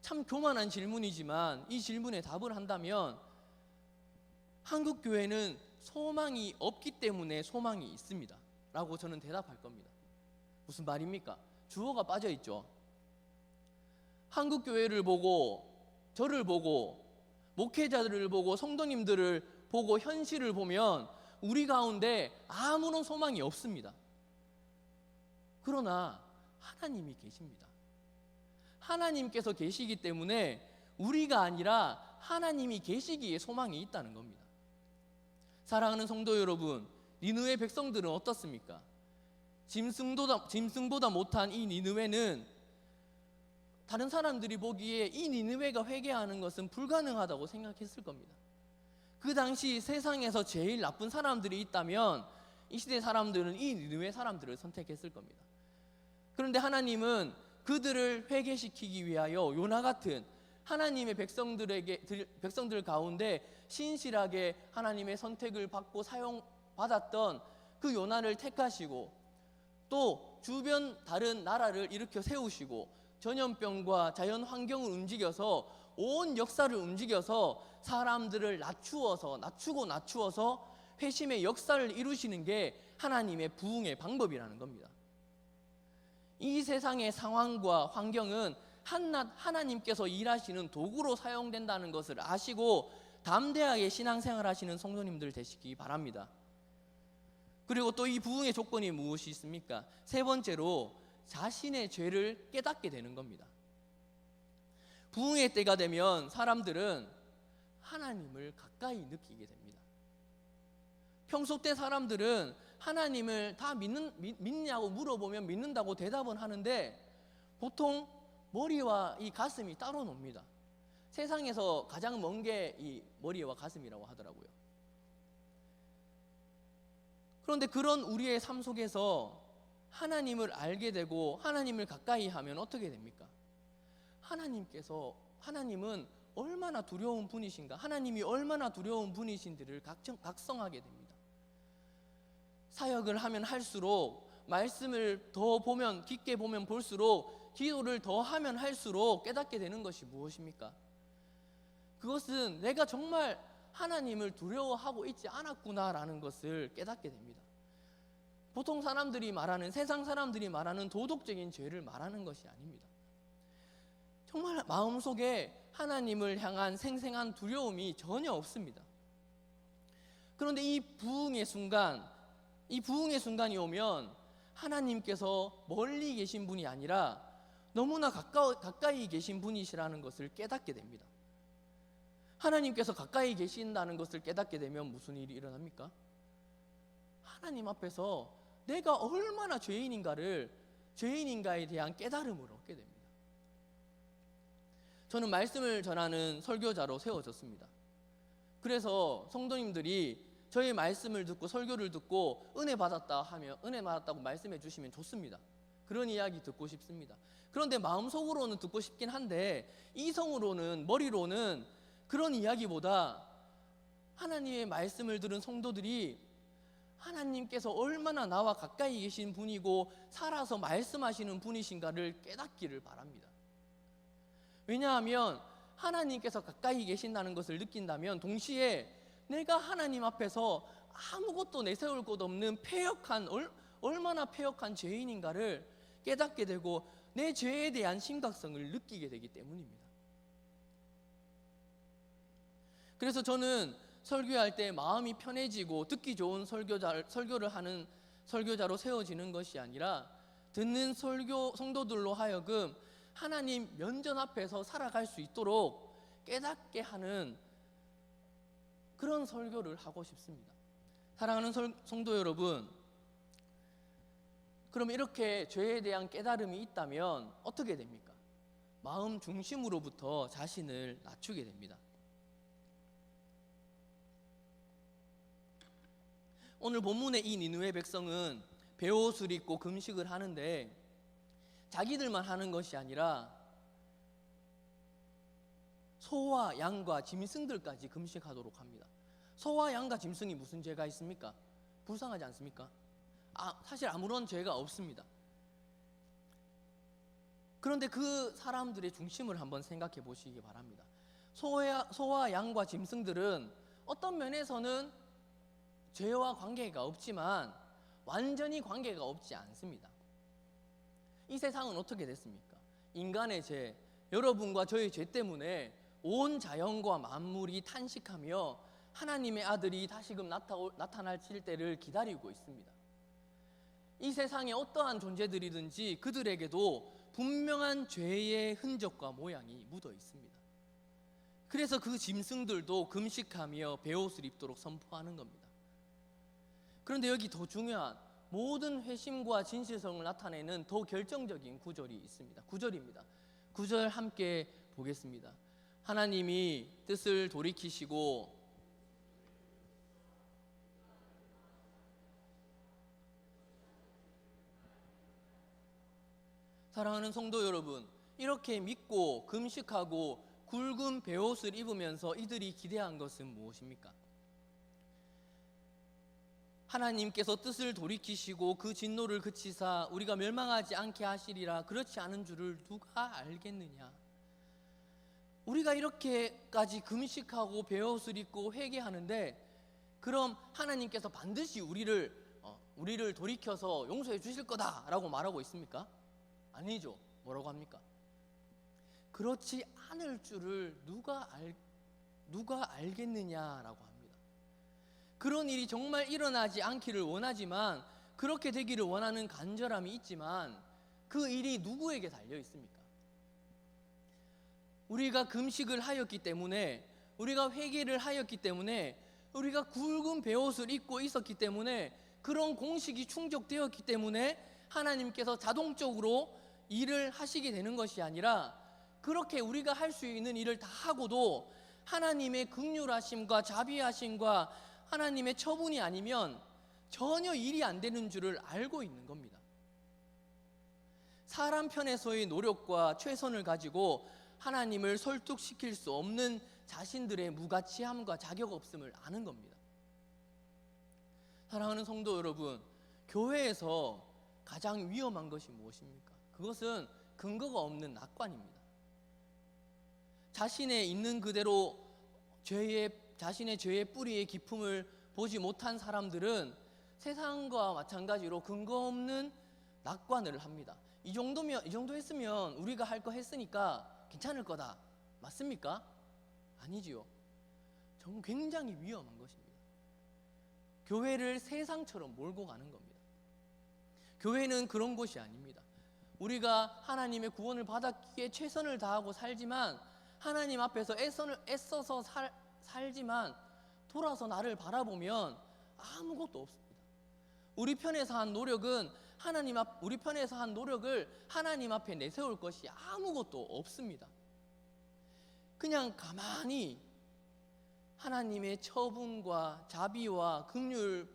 참 교만한 질문이지만 이 질문에 답을 한다면 한국 교회는 소망이 없기 때문에 소망이 있습니다 라고 저는 대답할 겁니다. 무슨 말입니까? 주어가 빠져 있죠. 한국 교회를 보고, 저를 보고, 목회자들을 보고, 성도님들을 보고, 현실을 보면 우리 가운데 아무런 소망이 없습니다. 그러나 하나님이 계십니다. 하나님께서 계시기 때문에 우리가 아니라 하나님이 계시기에 소망이 있다는 겁니다. 사랑하는 성도 여러분, 니느웨 백성들은 어떻습니까? 짐승보다 못한 이 니느웨는 다른 사람들이 보기에 이 니느웨가 회개하는 것은 불가능하다고 생각했을 겁니다. 그 당시 세상에서 제일 나쁜 사람들이 있다면 이 시대 사람들은 이 니느웨 사람들을 선택했을 겁니다. 그런데 하나님은 그들을 회개시키기 위하여 요나 같은 하나님의 백성들 가운데 신실하게 하나님의 선택을 받고 사용받았던 그 요나를 택하시고 또 주변 다른 나라를 일으켜 세우시고 전염병과 자연 환경을 움직여서 온 역사를 움직여서 사람들을 낮추어서 회심의 역사를 이루시는 게 하나님의 부흥의 방법이라는 겁니다. 이 세상의 상황과 환경은 한낱 하나님께서 일하시는 도구로 사용된다는 것을 아시고 담대하게 신앙생활 하시는 성도님들 되시기 바랍니다. 그리고 또 이 부흥의 조건이 무엇이 있습니까? 세 번째로 자신의 죄를 깨닫게 되는 겁니다. 부흥의 때가 되면 사람들은 하나님을 가까이 느끼게 됩니다. 평소 때 사람들은 하나님을 다 믿냐고 물어보면 믿는다고 대답은 하는데 보통 머리와 이 가슴이 따로 놉니다. 세상에서 가장 먼 게 이 머리와 가슴이라고 하더라고요. 그런데 그런 우리의 삶 속에서 하나님을 알게 되고 하나님을 가까이 하면 어떻게 됩니까? 하나님은 얼마나 두려운 분이신가, 하나님이 얼마나 두려운 분이신지를 각성하게 됩니다. 사역을 하면 할수록, 말씀을 더 보면, 깊게 보면 볼수록, 기도를 더 하면 할수록 깨닫게 되는 것이 무엇입니까? 그것은 내가 정말 하나님을 두려워하고 있지 않았구나라는 것을 깨닫게 됩니다. 보통 사람들이 말하는, 세상 사람들이 말하는 도덕적인 죄를 말하는 것이 아닙니다. 정말 마음속에 하나님을 향한 생생한 두려움이 전혀 없습니다. 그런데 이 부흥의 순간이 오면 하나님께서 멀리 계신 분이 아니라 너무나 가까이 계신 분이시라는 것을 깨닫게 됩니다. 하나님께서 가까이 계신다는 것을 깨닫게 되면 무슨 일이 일어납니까? 하나님 앞에서 내가 얼마나 죄인인가에 대한 깨달음을 얻게 됩니다. 저는 말씀을 전하는 설교자로 세워졌습니다. 그래서 성도님들이 저의 말씀을 듣고 설교를 듣고 은혜 받았다고 말씀해 주시면 좋습니다. 그런 이야기 듣고 싶습니다. 그런데 마음속으로는 듣고 싶긴 한데 이성으로는, 머리로는 그런 이야기보다 하나님의 말씀을 들은 성도들이 하나님께서 얼마나 나와 가까이 계신 분이고 살아서 말씀하시는 분이신가를 깨닫기를 바랍니다. 왜냐하면 하나님께서 가까이 계신다는 것을 느낀다면 동시에 내가 하나님 앞에서 아무것도 내세울 것 없는 얼마나 패역한 죄인인가를 깨닫게 되고 내 죄에 대한 심각성을 느끼게 되기 때문입니다. 그래서 저는 설교할 때 마음이 편해지고 듣기 좋은 설교를 하는 설교자로 세워지는 것이 아니라 듣는 성도들로 하여금 하나님 면전 앞에서 살아갈 수 있도록 깨닫게 하는 그런 설교를 하고 싶습니다. 사랑하는 성도 여러분, 그럼 이렇게 죄에 대한 깨달음이 있다면 어떻게 됩니까? 마음 중심으로부터 자신을 낮추게 됩니다. 오늘 본문의 이 니느웨 백성은 베옷을 입고 금식을 하는데 자기들만 하는 것이 아니라 소와 양과 짐승들까지 금식하도록 합니다. 소와 양과 짐승이 무슨 죄가 있습니까? 불쌍하지 않습니까? 사실 아무런 죄가 없습니다. 그런데 그 사람들의 중심을 한번 생각해 보시기 바랍니다. 소와 양과 짐승들은 어떤 면에서는 죄와 관계가 없지만 완전히 관계가 없지 않습니다. 이 세상은 어떻게 됐습니까? 인간의 죄, 여러분과 저의 죄 때문에 온 자연과 만물이 탄식하며 하나님의 아들이 다시금 나타날 때를 기다리고 있습니다. 이 세상에 어떠한 존재들이든지 그들에게도 분명한 죄의 흔적과 모양이 묻어 있습니다. 그래서 그 짐승들도 금식하며 베옷을 입도록 선포하는 겁니다. 그런데 여기 더 중요한 모든 회심과 진실성을 나타내는 더 결정적인 구절이 있습니다. 9절입니다. 9절 함께 보겠습니다. 하나님이 뜻을 돌이키시고 사랑하는 성도 여러분, 이렇게 믿고 금식하고 굵은 베옷을 입으면서 이들이 기대한 것은 무엇입니까? 하나님께서 뜻을 돌이키시고 그 진노를 그치사 우리가 멸망하지 않게 하시리라. 그렇지 않은 줄을 누가 알겠느냐? 우리가 이렇게까지 금식하고 베옷을 입고 회개하는데 그럼 하나님께서 반드시 우리를 돌이켜서 용서해 주실 거다라고 말하고 있습니까? 아니죠. 뭐라고 합니까? 그렇지 않을 줄을 누가 알겠느냐라고 합니다. 그런 일이 정말 일어나지 않기를 원하지만 그렇게 되기를 원하는 간절함이 있지만 그 일이 누구에게 달려 있습니까? 우리가 금식을 하였기 때문에, 우리가 회개를 하였기 때문에, 우리가 굵은 베옷을 입고 있었기 때문에, 그런 공식이 충족되었기 때문에 하나님께서 자동적으로 일을 하시게 되는 것이 아니라 그렇게 우리가 할 수 있는 일을 다 하고도 하나님의 긍휼하심과 자비하심과 하나님의 처분이 아니면 전혀 일이 안 되는 줄을 알고 있는 겁니다. 사람 편에서의 노력과 최선을 가지고 하나님을 설득시킬 수 없는 자신들의 무가치함과 자격 없음을 아는 겁니다. 사랑하는 성도 여러분, 교회에서 가장 위험한 것이 무엇입니까? 그것은 근거가 없는 낙관입니다. 자신의 있는 그대로 자신의 죄의 뿌리의 깊음을 보지 못한 사람들은 세상과 마찬가지로 근거 없는 낙관을 합니다. 이 정도 했으면 우리가 할 거 했으니까 괜찮을 거다. 맞습니까? 아니지요. 정말 굉장히 위험한 것입니다. 교회를 세상처럼 몰고 가는 겁니다. 교회는 그런 곳이 아닙니다. 우리가 하나님의 구원을 받았기에 최선을 다하고 살지만, 하나님 앞에서 애써서 살지만 돌아서 나를 바라보면 아무것도 없습니다. 우리 편에서 한 노력을 하나님 앞에 내세울 것이 아무것도 없습니다. 그냥 가만히 하나님의 처분과 자비와 긍휼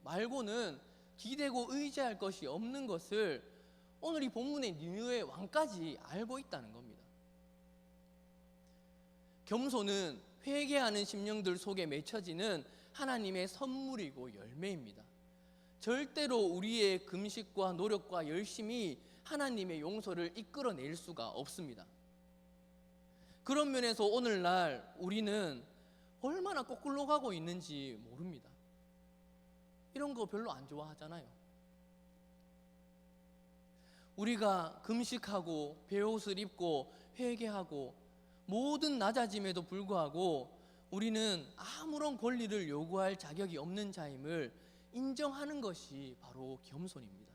말고는 기대고 의지할 것이 없는 것을 오늘 이 본문의 니느웨 왕까지 알고 있다는 겁니다. 겸손은 회개하는 심령들 속에 맺혀지는 하나님의 선물이고 열매입니다. 절대로 우리의 금식과 노력과 열심이 하나님의 용서를 이끌어낼 수가 없습니다. 그런 면에서 오늘날 우리는 얼마나 거꾸로 가고 있는지 모릅니다. 이런 거 별로 안 좋아하잖아요. 우리가 금식하고 베옷을 입고 회개하고 모든 낮아짐에도 불구하고 우리는 아무런 권리를 요구할 자격이 없는 자임을 인정하는 것이 바로 겸손입니다.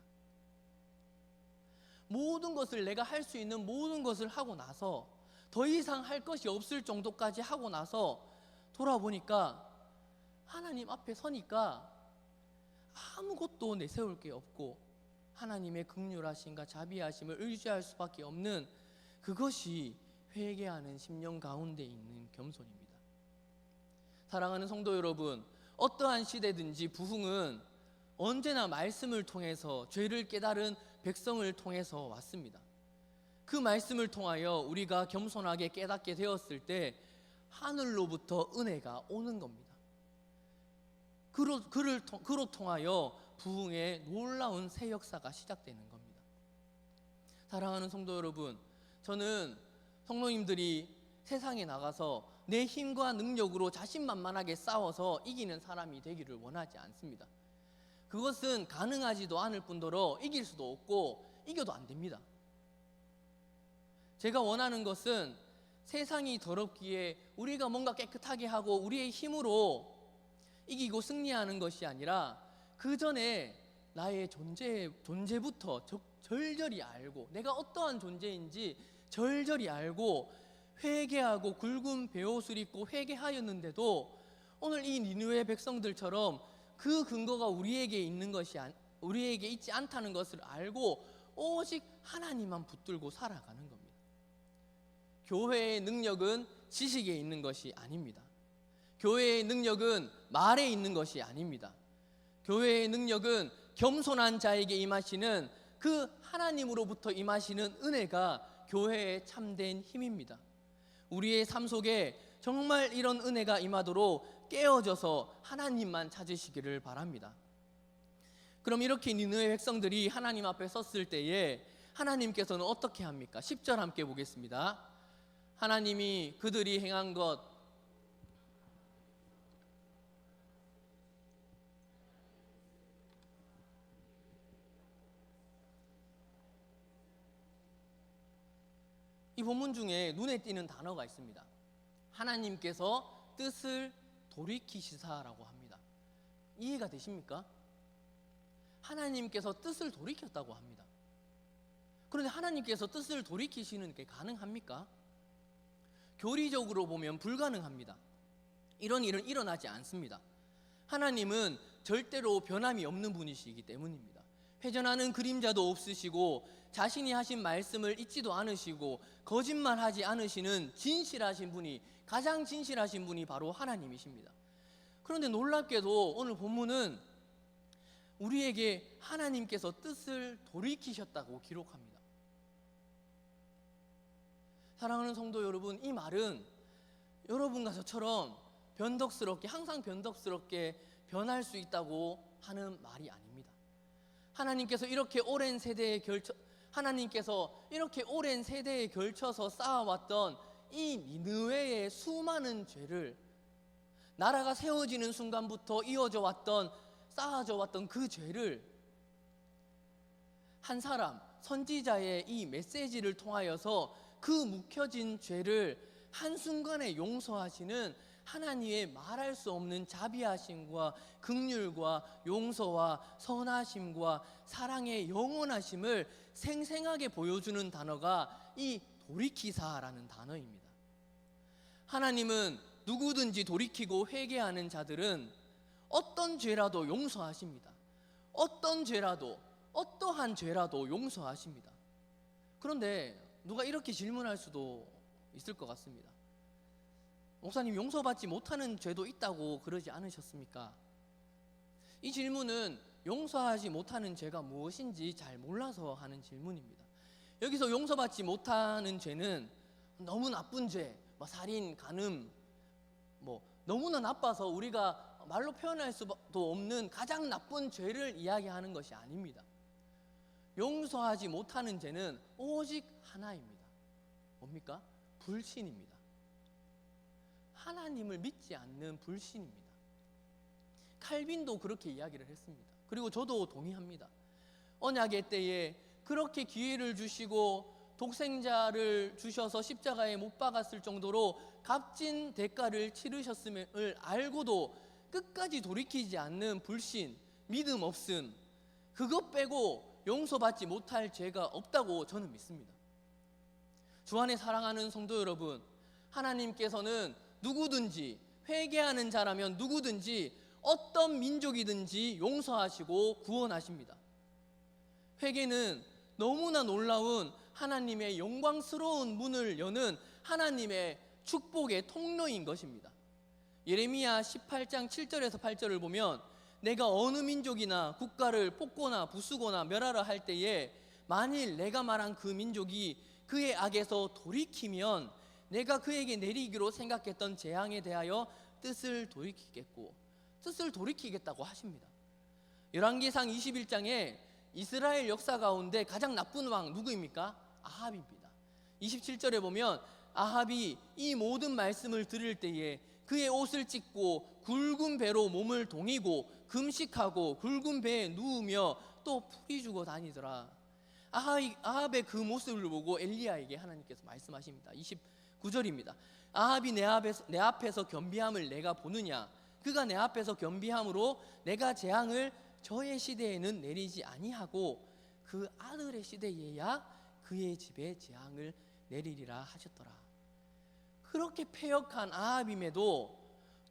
모든 것을 내가 할 수 있는 모든 것을 하고 나서 더 이상 할 것이 없을 정도까지 하고 나서 돌아보니까 하나님 앞에 서니까 아무것도 내세울 게 없고 하나님의 긍휼하심과 자비하심을 의지할 수밖에 없는 그것이 회개하는 심령 가운데 있는 겸손입니다. 사랑하는 성도 여러분, 어떠한 시대든지 부흥은 언제나 말씀을 통해서 죄를 깨달은 백성을 통해서 왔습니다. 그 말씀을 통하여 우리가 겸손하게 깨닫게 되었을 때 하늘로부터 은혜가 오는 겁니다. 그로 통하여 부흥의 놀라운 새 역사가 시작되는 겁니다. 사랑하는 성도 여러분, 저는 성도님들이 세상에 나가서 내 힘과 능력으로 자신만만하게 싸워서 이기는 사람이 되기를 원하지 않습니다. 그것은 가능하지도 않을 뿐더러 이길 수도 없고 이겨도 안 됩니다. 제가 원하는 것은 세상이 더럽기에 우리가 뭔가 깨끗하게 하고 우리의 힘으로 이기고 승리하는 것이 아니라 그 전에 나의 존재부터 절절히 알고 내가 어떠한 존재인지 절절히 알고 회개하고 굵은 베옷을 입고 회개하였는데도 오늘 이 니느웨 백성들처럼 그 근거가 우리에게 있지 않다는 것을 알고 오직 하나님만 붙들고 살아가는 겁니다. 교회의 능력은 지식에 있는 것이 아닙니다. 교회의 능력은 말에 있는 것이 아닙니다. 교회의 능력은 겸손한 자에게 임하시는 그 하나님으로부터 임하시는 은혜가 교회의 참된 힘입니다. 우리의 삶 속에 정말 이런 은혜가 임하도록 깨어져서 하나님만 찾으시기를 바랍니다. 그럼 이렇게 니느웨 백성들이 하나님 앞에 섰을 때에 하나님께서는 어떻게 합니까? 10절 함께 보겠습니다. 하나님이 그들이 행한 것 이 본문 중에 눈에 띄는 단어가 있습니다. 하나님께서 뜻을 돌이키시사라고 합니다. 이해가 되십니까? 하나님께서 뜻을 돌이켰다고 합니다. 그런데 하나님께서 뜻을 돌이키시는 게 가능합니까? 교리적으로 보면 불가능합니다. 이런 일은 일어나지 않습니다. 하나님은 절대로 변함이 없는 분이시기 때문입니다. 회전하는 그림자도 없으시고 자신이 하신 말씀을 잊지도 않으시고 거짓말하지 않으시는 가장 진실하신 분이 바로 하나님이십니다. 그런데 놀랍게도 오늘 본문은 우리에게 하나님께서 뜻을 돌이키셨다고 기록합니다. 사랑하는 성도 여러분, 이 말은 여러분과 저처럼 항상 변덕스럽게 변할 수 있다고 하는 말이 아닙니다. 하나님께서 이렇게 오랜 세대에 걸쳐서 쌓아왔던 이 니느웨의 수많은 죄를, 나라가 세워지는 순간부터 쌓아져 왔던 그 죄를 한 사람, 선지자의 이 메시지를 통하여서 그 묵혀진 죄를 한순간에 용서하시는 하나님의 말할 수 없는 자비하심과 긍휼과 용서와 선하심과 사랑의 영원하심을 생생하게 보여주는 단어가 이 돌이키사라는 단어입니다. 하나님은 누구든지 돌이키고 회개하는 자들은 어떤 죄라도 용서하십니다. 어떤 죄라도, 어떠한 죄라도 용서하십니다. 그런데 누가 이렇게 질문할 수도 있을 것 같습니다. 목사님, 용서받지 못하는 죄도 있다고 그러지 않으셨습니까? 이 질문은 용서하지 못하는 죄가 무엇인지 잘 몰라서 하는 질문입니다. 여기서 용서받지 못하는 죄는 너무 나쁜 죄, 살인, 간음, 너무나 나빠서 우리가 말로 표현할 수도 없는 가장 나쁜 죄를 이야기하는 것이 아닙니다. 용서하지 못하는 죄는 오직 하나입니다. 뭡니까? 불신입니다. 하나님을 믿지 않는 불신입니다. 칼빈도 그렇게 이야기를 했습니다. 그리고 저도 동의합니다. 언약의 때에 그렇게 기회를 주시고 독생자를 주셔서 십자가에 못 박았을 정도로 값진 대가를 치르셨음을 알고도 끝까지 돌이키지 않는 불신, 믿음 없음, 그것 빼고 용서받지 못할 죄가 없다고 저는 믿습니다. 주 안에 사랑하는 성도 여러분, 하나님께서는 누구든지, 회개하는 자라면 누구든지 어떤 민족이든지 용서하시고 구원하십니다. 회개는 너무나 놀라운 하나님의 영광스러운 문을 여는 하나님의 축복의 통로인 것입니다. 예레미야 18장 7절에서 8절을 보면 내가 어느 민족이나 국가를 뽑거나 부수거나 멸하라 할 때에 만일 내가 말한 그 민족이 그의 악에서 돌이키면 내가 그에게 내리기로 생각했던 재앙에 대하여 뜻을 돌이키겠다고 하십니다. 열왕기상 21장에 이스라엘 역사 가운데 가장 나쁜 왕 누구입니까? 아합입니다. 27절에 보면 아합이 이 모든 말씀을 들을 때에 그의 옷을 찢고 굵은 배로 몸을 동이고 금식하고 굵은 배에 누우며 또 풀이 주고 다니더라. 아합의 그 모습을 보고 엘리야에게 하나님께서 말씀하십니다. 29절입니다. 아합이 내 앞에서 겸비함을 내가 보느냐? 그가 내 앞에서 겸비함으로 내가 재앙을 저의 시대에는 내리지 아니하고 그 아들의 시대에야 그의 집에 재앙을 내리리라 하셨더라. 그렇게 패역한 아합임에도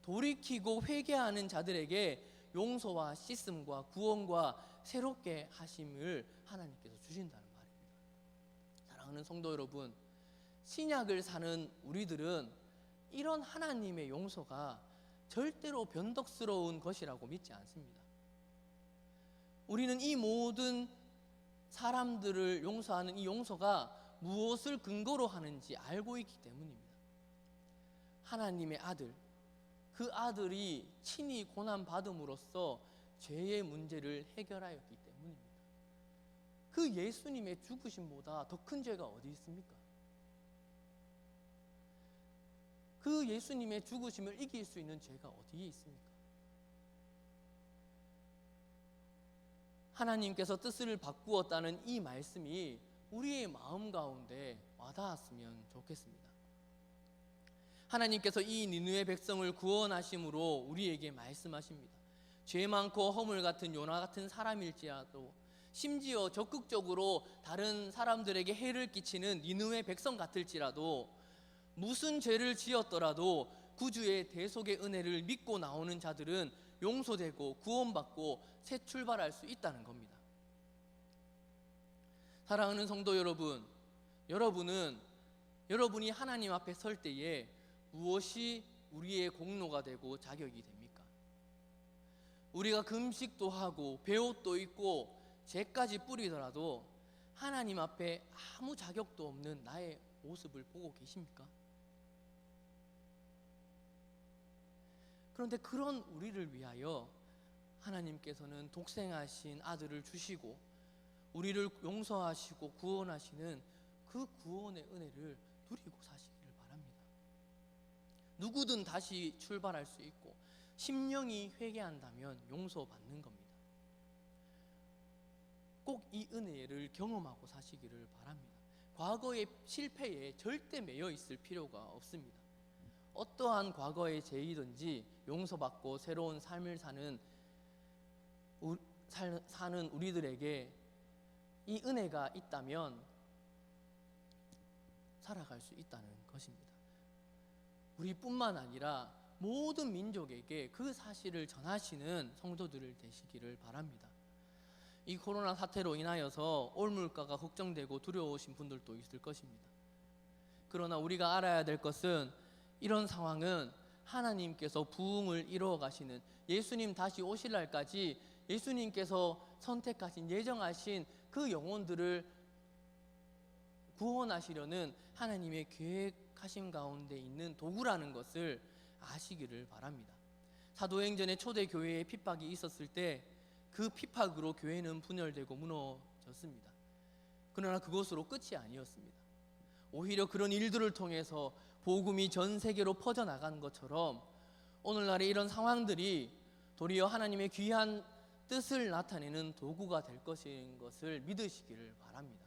돌이키고 회개하는 자들에게 용서와 씻음과 구원과 새롭게 하심을 하나님께서 주신다는 말입니다. 사랑하는 성도 여러분, 신약을 사는 우리들은 이런 하나님의 용서가 절대로 변덕스러운 것이라고 믿지 않습니다. 우리는 이 모든 사람들을 용서하는 이 용서가 무엇을 근거로 하는지 알고 있기 때문입니다. 하나님의 아들, 그 아들이 친히 고난받음으로써 죄의 문제를 해결하였기 때문입니다. 그 예수님의 죽으심보다 더 큰 죄가 어디 있습니까? 그 예수님의 죽으심을 이길 수 있는 죄가 어디에 있습니까? 하나님께서 뜻을 바꾸었다는 이 말씀이 우리의 마음 가운데 와닿았으면 좋겠습니다. 하나님께서 이 니느웨 백성을 구원하심으로 우리에게 말씀하십니다. 죄 많고 허물 같은 요나 같은 사람일지라도, 심지어 적극적으로 다른 사람들에게 해를 끼치는 니느웨 백성 같을지라도, 무슨 죄를 지었더라도 구주의 대속의 은혜를 믿고 나오는 자들은 용서되고 구원받고 새 출발할 수 있다는 겁니다. 사랑하는 성도 여러분, 여러분이 하나님 앞에 설 때에 무엇이 우리의 공로가 되고 자격이 됩니까? 우리가 금식도 하고 배옷도 입고 죄까지 뿌리더라도 하나님 앞에 아무 자격도 없는 나의 모습을 보고 계십니까? 그런데 그런 우리를 위하여 하나님께서는 독생하신 아들을 주시고 우리를 용서하시고 구원하시는 그 구원의 은혜를 누리고 사시기를 바랍니다. 누구든 다시 출발할 수 있고 심령이 회개한다면 용서받는 겁니다. 꼭 이 은혜를 경험하고 사시기를 바랍니다. 과거의 실패에 절대 매여 있을 필요가 없습니다. 어떠한 과거의 죄이든지 용서받고 새로운 삶을 사는 우리들에게 이 은혜가 있다면 살아갈 수 있다는 것입니다. 우리뿐만 아니라 모든 민족에게 그 사실을 전하시는 성도들을 되시기를 바랍니다. 이 코로나 사태로 인하여서 올물가가 걱정되고 두려우신 분들도 있을 것입니다. 그러나 우리가 알아야 될 것은 이런 상황은 하나님께서 부흥을 이루어 가시는, 예수님 다시 오실 날까지 예수님께서 선택하신, 예정하신 그 영혼들을 구원하시려는 하나님의 계획하심 가운데 있는 도구라는 것을 아시기를 바랍니다. 사도행전에 초대교회에 핍박이 있었을 때 그 핍박으로 교회는 분열되고 무너졌습니다. 그러나 그것으로 끝이 아니었습니다. 오히려 그런 일들을 통해서 복음이 전 세계로 퍼져나가는 것처럼 오늘날의 이런 상황들이 도리어 하나님의 귀한 뜻을 나타내는 도구가 될 것인 것을 믿으시기를 바랍니다.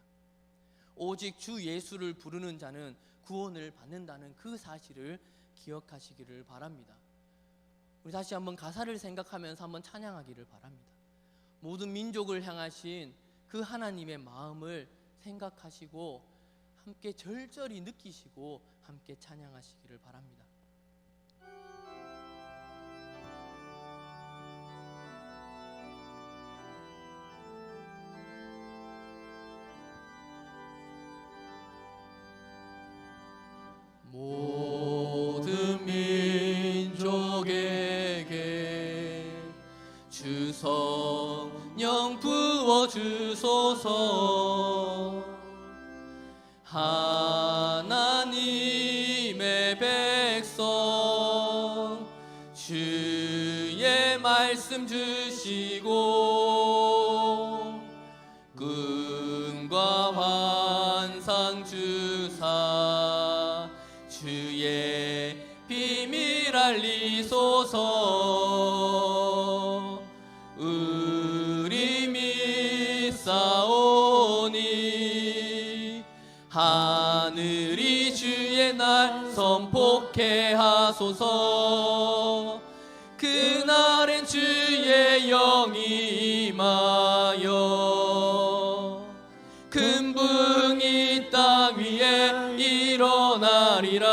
오직 주 예수를 부르는 자는 구원을 받는다는 그 사실을 기억하시기를 바랍니다. 우리 다시 한번 가사를 생각하면서 한번 찬양하기를 바랍니다. 모든 민족을 향하신 그 하나님의 마음을 생각하시고 함께 절절히 느끼시고 함께 찬양하시기를 바랍니다. 모든 민족에게 주 성령 부어주소서. 하나님의 백성 주의 말씀 주시고 꿈과 환상 주사 주의 비밀 알리소서. 우리 믿사오니 하늘이 주의 날 선포케 하소서. 그날엔 주의 영이 임하여 금붕이 땅 위에 일어나리라.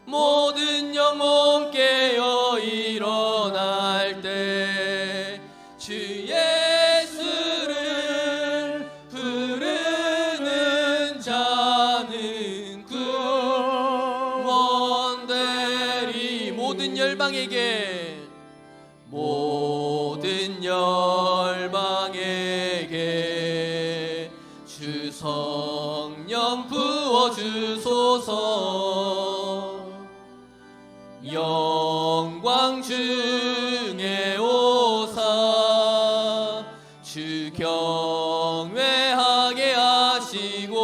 모든 영혼 깨어 일어날 때 주 예수를 부르는 자는 구원되리. 모든 열방에게 주 성령 부어주소서. 영광 중에 오사 주 경외하게 하시고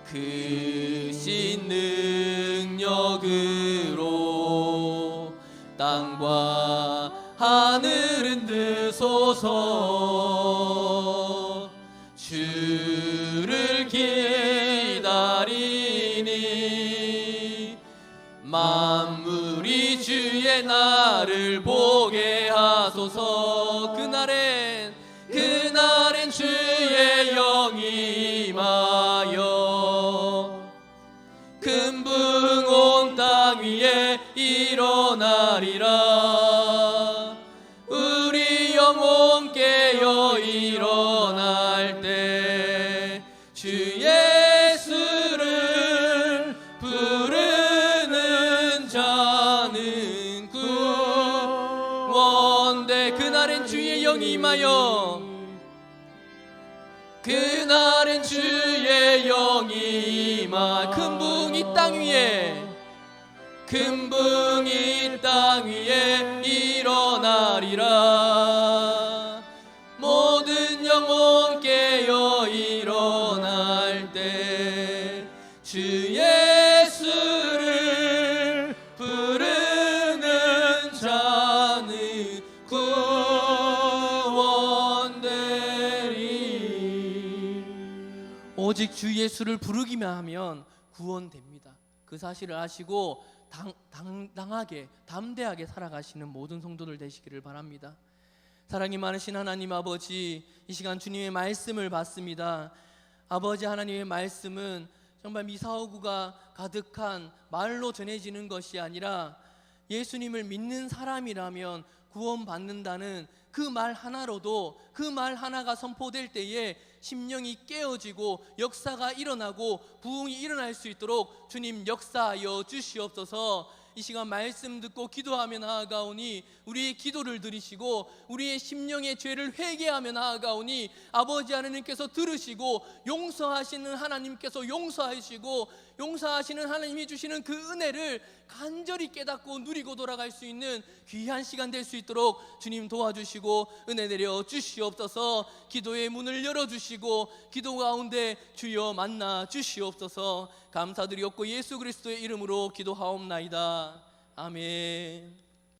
크신 능력으로 땅과 하늘은 드소서. 주를 기다리니 만물이 주의 날을 보게 하소서. 그날엔 주의 영이 임하여 금붕 온 땅 위에 일어나리라. 우리 영혼 깨어 일어날 때 주 예수를 부르는 자는 구원돼. 그날엔 주의 영이 임하여 그날엔 주의 영이 임하 금붕이 땅 위에 일어나리라. 모든 영혼 깨어 일어날 때 주 예수를 부르는 자는 구원되리. 오직 주 예수를 부르기만 하면 구원됩니다. 그 사실을 아시고 당당하게 담대하게 살아가시는 모든 성도들 되시기를 바랍니다. 사랑이 많으신 하나님 아버지, 이 시간 주님의 말씀을 받습니다. 아버지 하나님의 말씀은 정말 미사오구가 가득한 말로 전해지는 것이 아니라 예수님을 믿는 사람이라면 구원받는다는 그 말 하나로도, 그 말 하나가 선포될 때에 심령이 깨어지고 역사가 일어나고 부흥이 일어날 수 있도록 주님 역사하여 주시옵소서. 이 시간 말씀 듣고 기도하며 나아가오니 우리의 기도를 들으시고 우리의 심령의 죄를 회개하며 나아가오니 아버지 하나님께서 들으시고 용서하시는 하나님께서 용서하시고 용서하시는 하나님이 주시는 그 은혜를 간절히 깨닫고 누리고 돌아갈 수 있는 귀한 시간 될 수 있도록 주님 도와주시고 은혜 내려 주시옵소서. 기도의 문을 열어주시고 기도 가운데 주여 만나 주시옵소서. 감사드리옵고 예수 그리스도의 이름으로 기도하옵나이다. 아멘.